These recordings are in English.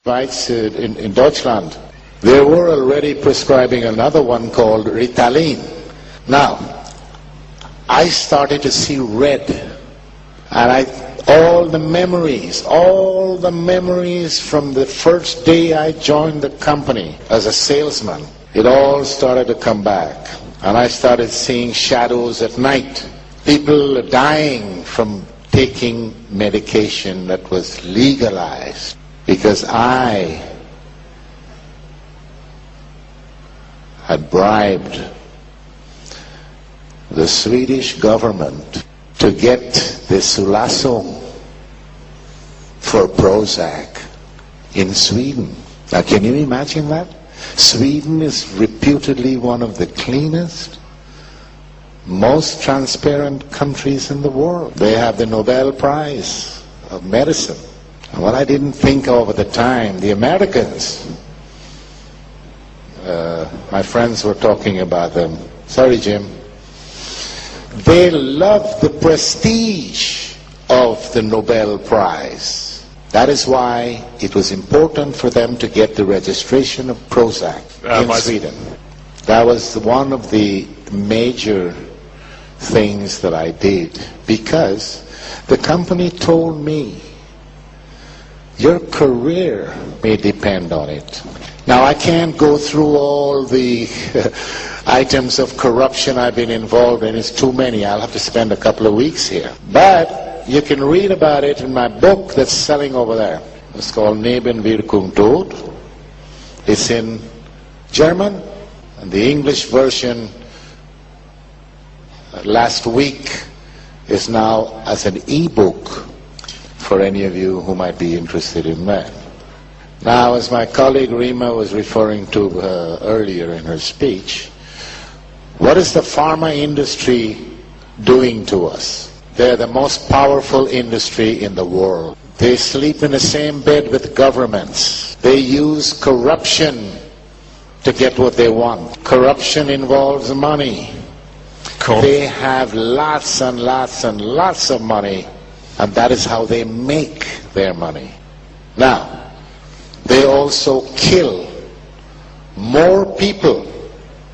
Schweiz, in Deutschland, they were already prescribing another one called Ritalin. Now, I started to see red, and all the memories from the first day I joined the company as a salesman, it all started to come back. And I started seeing shadows at night. People dying from taking medication that was legalized because I had bribed the Swedish government to get the Sulasong for Prozac in Sweden. Now, can you imagine that? Sweden is reputedly one of the cleanest, most transparent countries in the world. They have the Nobel Prize of Medicine. And what I didn't think of at the time, the Americans, my friends were talking about them. Sorry, Jim. They love the prestige of the Nobel Prize. That is why it was important for them to get the registration of Prozac in Sweden. That was one of the major things that I did, because the company told me, your career may depend on it. Now, I can't go through all the items of corruption I've been involved in. It's too many. I'll have to spend a couple of weeks here. But you can read about it in my book that's selling over there. It's called Nebenwirkung Tod. It's in German, and the English version last week is now as an e-book for any of you who might be interested in that. Now, as my colleague Rima was referring to earlier in her speech, what is the pharma industry doing to us? They're the most powerful industry in the world. They sleep in the same bed with governments. They use corruption to get what they want. Corruption involves money. Cool. They have lots and lots and lots of money, and that is how they make their money. Now, they also kill more people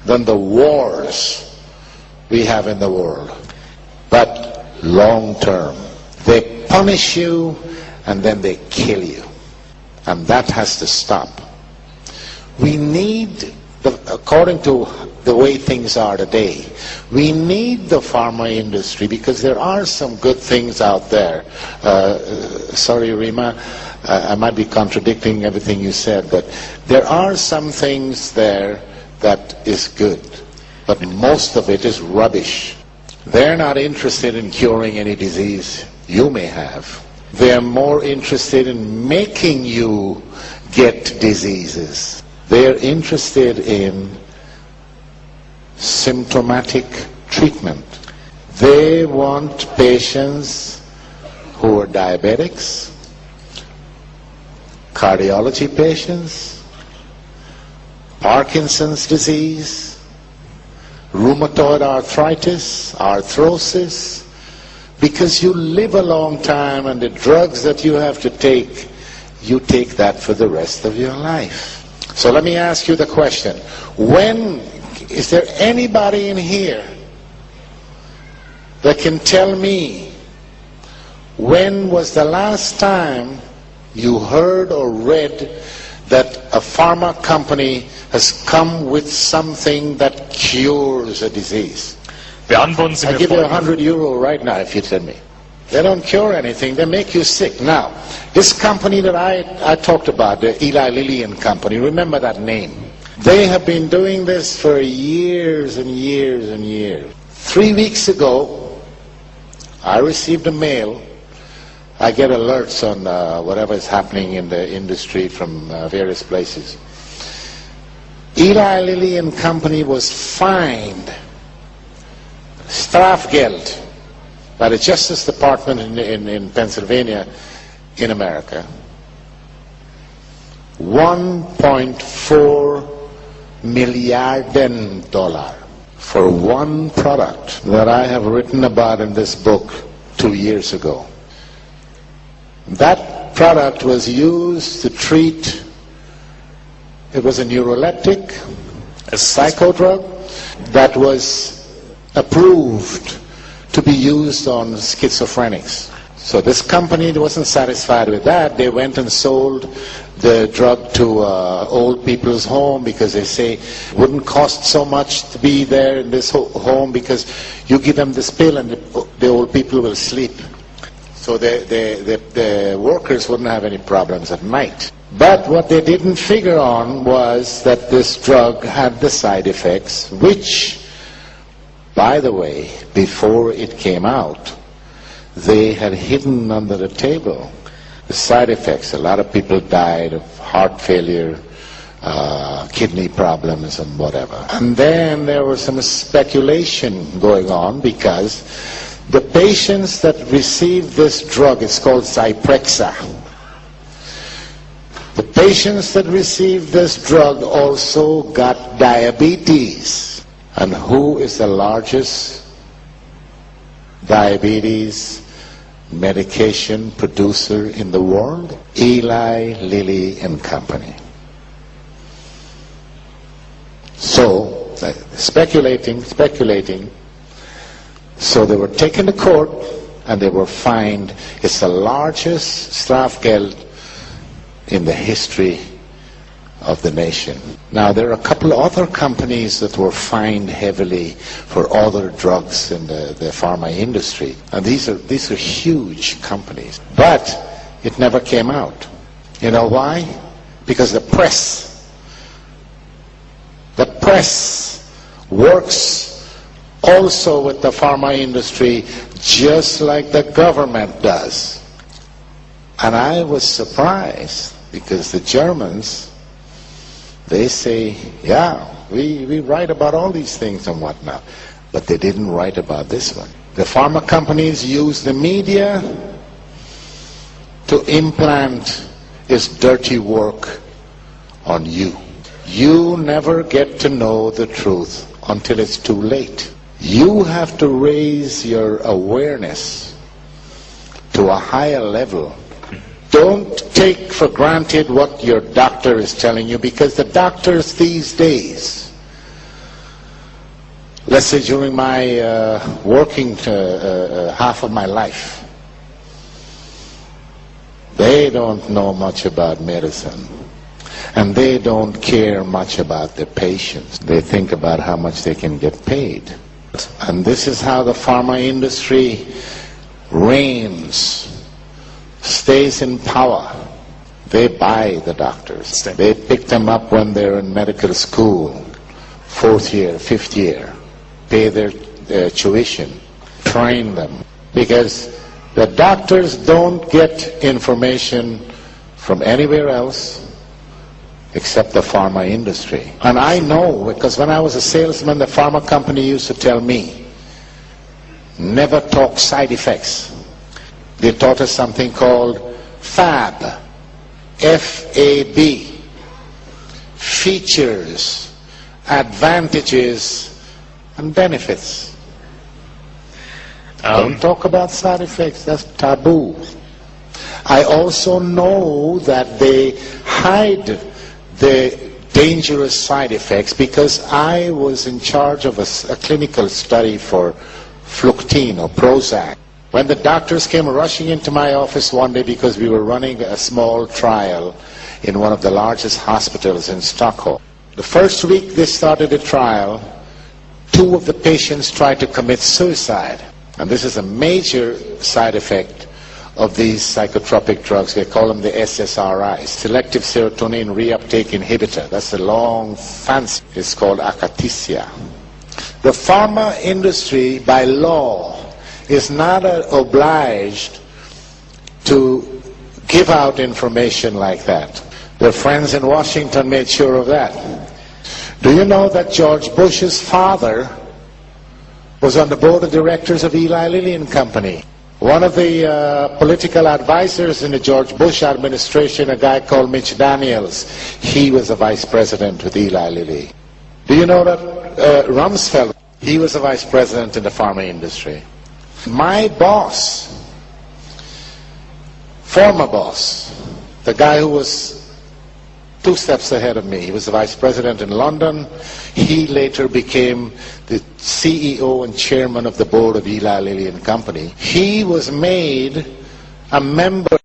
than the wars we have in the world. But long term, they punish you and then they kill you. And that has to stop. We need, according to the way things are today, we need the pharma industry because there are some good things out there. Sorry, Rima, I might be contradicting everything you said, but there are some things there that is good, but most of it is rubbish. They're not interested in curing any disease you may have. They're more interested in making you get diseases. They're interested in symptomatic treatment. They want patients who are diabetics, cardiology patients, Parkinson's disease, rheumatoid arthritis, arthrosis, because you live a long time and the drugs that you have to take, you take that for the rest of your life. So let me ask you the question. Is there anybody in here that can tell me when was the last time you heard or read that a pharma company has come with something that cures a disease? I give you €100 right now if you tell me. They don't cure anything, they make you sick. Now, this company that I talked about, the Eli Lilly and Company, remember that name. They have been doing this for years and years and years. 3 weeks ago, I received a mail. I get alerts on whatever is happening in the industry from various places. Eli Lilly and Company was fined Strafgeld by the Justice Department in Pennsylvania, in America. $1.4 million for one product that I have written about in this book 2 years ago. That product was used to treat, it was a neuroleptic, a psychodrug that was approved to be used on schizophrenics. So this company wasn't satisfied with that. They went and sold the drug to old people's home because they say it wouldn't cost so much to be there in this home because you give them this pill and the old people will sleep. So the workers wouldn't have any problems at night. But what they didn't figure on was that this drug had the side effects, which, by the way, before it came out, they had hidden under the table. The side effects, a lot of people died of heart failure, kidney problems and whatever. And then there was some speculation going on because the patients that received this drug, it's called Zyprexa. The patients that received this drug also got diabetes. And who is the largest diabetes medication producer in the world? Eli Lilly and Company. So, speculating. So they were taken to court and they were fined. It's the largest strafgeld in the history of the nation. Now there are a couple of other companies that were fined heavily for other drugs in the pharma industry. And these are huge companies. But it never came out. You know why? Because the press works also with the pharma industry just like the government does. And I was surprised because the Germans, they say, yeah, we write about all these things and whatnot. But they didn't write about this one. The pharma companies use the media to implant its dirty work on you. You never get to know the truth until it's too late. You have to raise your awareness to a higher level. Don't take for granted what your doctor is telling you, because the doctors these days, let's say during my working half of my life, they don't know much about medicine. And they don't care much about their patients. They think about how much they can get paid. And this is how the pharma industry reigns, stays in power. They buy the doctors. They pick them up when they're in medical school, 4th year, 5th year, pay their tuition, train them. Because the doctors don't get information from anywhere else except the pharma industry. And I know, because when I was a salesman, the pharma company used to tell me, never talk side effects. They taught us something called FAB, F-A-B, features, advantages, and benefits. Don't talk about side effects, that's taboo. I also know that they hide the dangerous side effects because I was in charge of a clinical study for Fluctine or Prozac. When the doctors came rushing into my office one day because we were running a small trial in one of the largest hospitals in Stockholm. The first week they started the trial, 2 of the patients tried to commit suicide. And this is a major side effect of these psychotropic drugs. They call them the SSRIs, selective serotonin reuptake inhibitor. That's the long fancy. It's called akathisia. The pharma industry, by law, is not obliged to give out information like that. Their friends in Washington made sure of that. Do you know that George Bush's father was on the board of directors of Eli Lilly and Company? One of the political advisors in the George Bush administration, a guy called Mitch Daniels, he was a vice president with Eli Lilly. Do you know that Rumsfeld, he was a vice president in the pharma industry? My boss former boss, the guy who was 2 steps ahead of me. He was the vice president in London. He later became the CEO and chairman of the board of Eli Lilly and Company. He was made a member